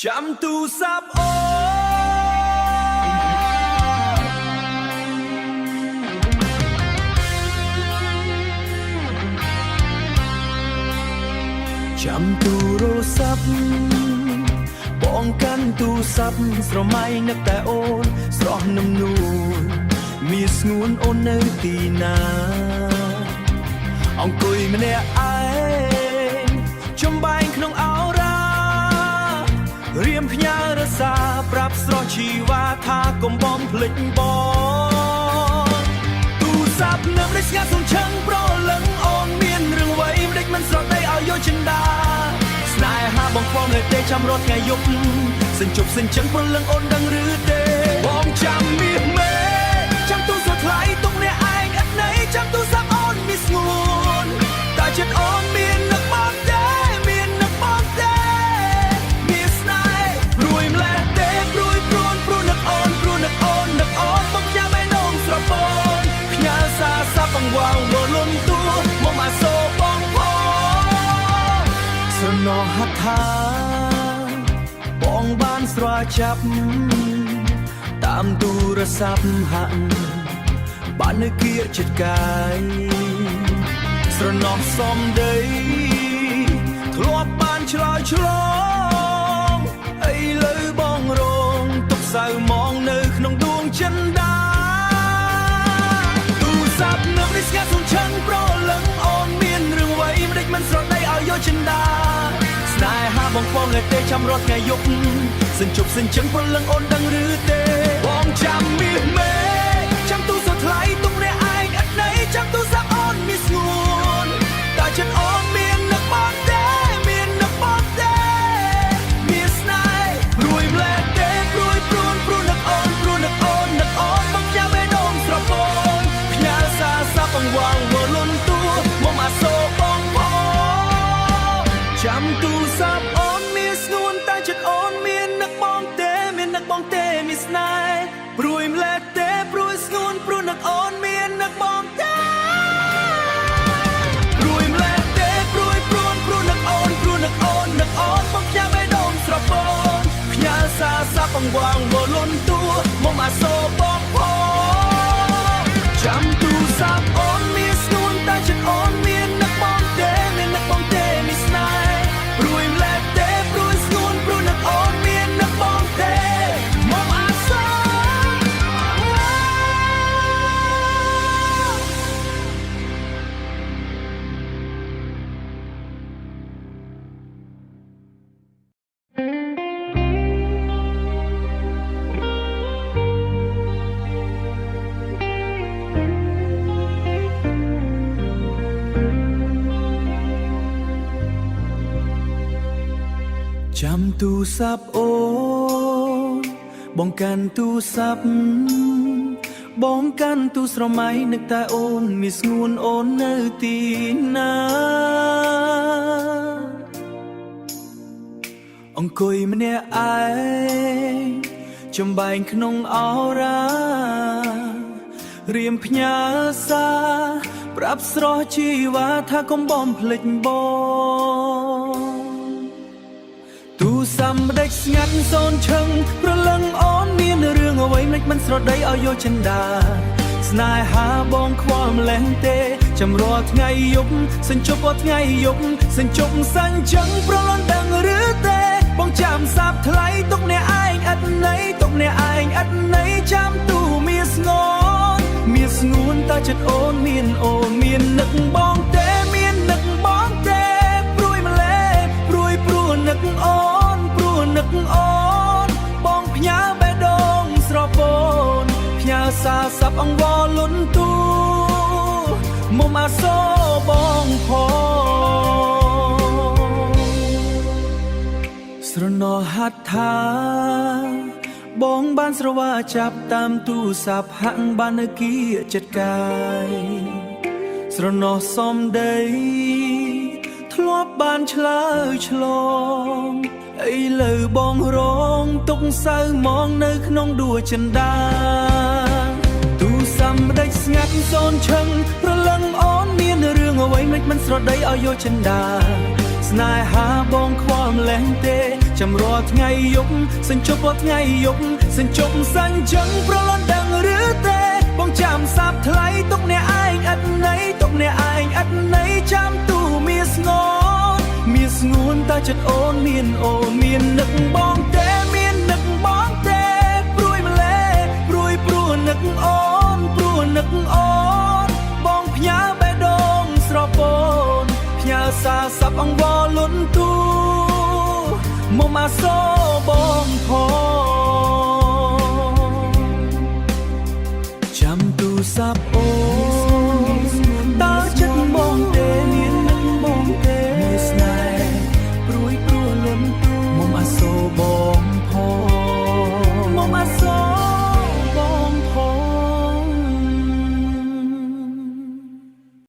ចាំទូរស័ព្ទអូចាំទូរស័ព្ទបងកាន់ទូរស័ព្ទស្រមៃនឹកតែអូនស្រស់នឹមនួនមានស្ងួនអូននៅទីណាអង្គុយម្នាក់ឯងចំបែងក្នុងអោរារៀមផ្ញើរសាប្រាប់ស្រស់ជីវ៉ាថាកុំបំភ្លេចបងទូរស័ព្ទនៅមិនស្ងាត់សំឆឹងប្រលឹងអូនមានរឿងអ្វីមិនដេចមិនស្រដីឲ្យយកចិនដាស្នេហាបងខ្វល់នៅទេចាំរត់ថ្ងៃយប់សិនជប់សិនចឹងប្រលឹងអូនដឹងឬទេបងចាំមាសមេចាំទូរស័ព្ទថ្លៃទុកអ្នកឯងឥតន័យចាំទូរស័ព្ទអូនមានស្ងួនតែចិត្តអូនមាននឹកបងទេមាននឹកបងទេមានស្នេហ៍ព្រួយម្លេះទេព្រួយព្រួនព្រួនឹកអូនព្រួនឹកអូននឹកអូនបងចាំឯនងស្រពនផ្ញើសារសាប់បង្វងមកលន់ទួមកមកសូបងផងស្រណោះហដ្ឋាបងបានស្រវាចាប់តាមទូរស័ព្ទហាក់បាននៅគៀកចិត្តកាយស្រណោះសំដីធ្លាប់បានឆ្លើយឆ្លងអីលើបងរងទុកសៅមងនៅក្នុងដួងចិនដាទូរស័ព្ទនៅនេះស្ងាត់សំឆឹងប្រលឹងអូនមានរឿងអ្វីមិនដេចមិនស្រដីឲ្យយកចិនដាស្នេហាបងខ្វល់នៅទេចាំរត់ថ្ងៃយប់សិនជប់សិនចឹងប្រលឹងអូនដឹងឬទេបងចាំមាសមេចាំទូរស័ព្ទថ្លៃទុកអ្នកឯងឥតន័យចាំទូរស័ព្ទអូនមានស្ងួនតែចិត្តអូនមាននឹកបងទេមាននឹកបងទេមានស្នេហ៍ព្រួយម្លេះទេព្រួយព្រួនព្រួនឹកអូនព្រួនឹកអូននឹកអូនបងចាំឯដងស្រពនផ្ញើសារសាប់បង្វងមកលន់ទួមកមកសូបងផងចាំទូរស័ព្ទអូនមានស្ងួនតែចិត្តអូនមាននឹកបងទេមាននឹកបងទេមានស្នេហ៍ព្រួយម្លេះទេព្រួយស្ងួនព្រួនឹកអូនមាននឹកបងទេព្រួយម្លេះទេព្រួយព្រួនព្រួនឹកអូនព្រួនឹកអូននឹកអូនបងចាំឯដងស្រពនផ្ញើសារសាប់បង្វងមកលន់ទួមកមកសូបងផងចាំទូរស័ព្ទអូនមានស្ងួនតែចិត្តអូនមាននឹកបងទេមាននឹកបងទេមានស្នេហ៍ព្រួយម្លេះទេព្រួយស្ងួនព្រួនឹកអូនមាននឹកបងទេមកមកសូចាំទូរស័ព្ទអូនបងកាន់ទូរស័ព្ទបងកាន់ទូស្រមៃនឹកតែអូនមានស្ងួនអូននៅទីណាអង្គុយម្នាក់ឯងចំបែងក្នុងអោរារៀមផ្ញើសារប្រាប់ស្រស់ជីវ៉ាថាកុំបំភ្លេចបងទូរស័ព្ទដេចស្ងាត់សូនឈឹងប្រលឹងអូនមានរឿងអ្វីមិនស្រដីឲ្យយកចិនដាស្នេហាបងខ្វល់ម្លេះទេចាំរាល់ថ្ងៃយប់សិនជប់រាល់ថ្ងៃយប់សិនជប់សិនចឹងប្រលន់ដឹងឬទេបងចាំសាប់ថ្លៃទុកអ្នកឯងឥតន័យទុកអ្នកឯងឥតន័យចាំទូមានស្ងនមានស្ងួនតែចិត្តអូនមាននឹកបងទេមាននឹកបងទេព្រួយម្លេះព្រួយព្រួនឹកអូនព្រួនឹកអូនបងផ្ញើបេះដូងស្រពនផ្ញើសារសាប់អង្វរលន់ទួមុំអាសូបងផងស្រណោះហដ្ឋាបងបានស្រវាចាប់តាមទូរស័ព្ទហាក់បាននៅគៀកចិត្តកាយស្រណោះសំដីធ្លាប់បានឆ្លើយឆ្លងអីលើបងរងទុកសៅមងនៅក្នុងដួងចិនដាទូរស័ព្ទដេចស្ងាត់សូនឈឹងប្រលឹងអូនមានរឿងអ្វីមិនស្រដីឲ្យយកចិនដាស្នេហាបងខ្វល់ម្លេះទេ ចាំរាល់ថ្ងៃយប់សញ្ជប់រាល់ថ្ងៃយប់សញ្ជប់សញ្ជឹងប្រលន់ដឹងឬទេបងចាំសាប់ថ្លៃទុកអ្នកឯងឥតន័យទុកអ្នកឯងឥតន័យចាំទូមានស្ងួនមានស្ងួនតើចិត្តអូនមាននឹកបងទេមាននឹកបងទេព្រួយម្លេព្រួយព្រោះនឹកអូនព្រោះនឹកអូនបងផ្ញើបេះដូងស្រពោនផ្ញើសារស័ព្ទអង្វរលន់ទូមកមកសូបងផងចាំទូរស័ព្ទអូន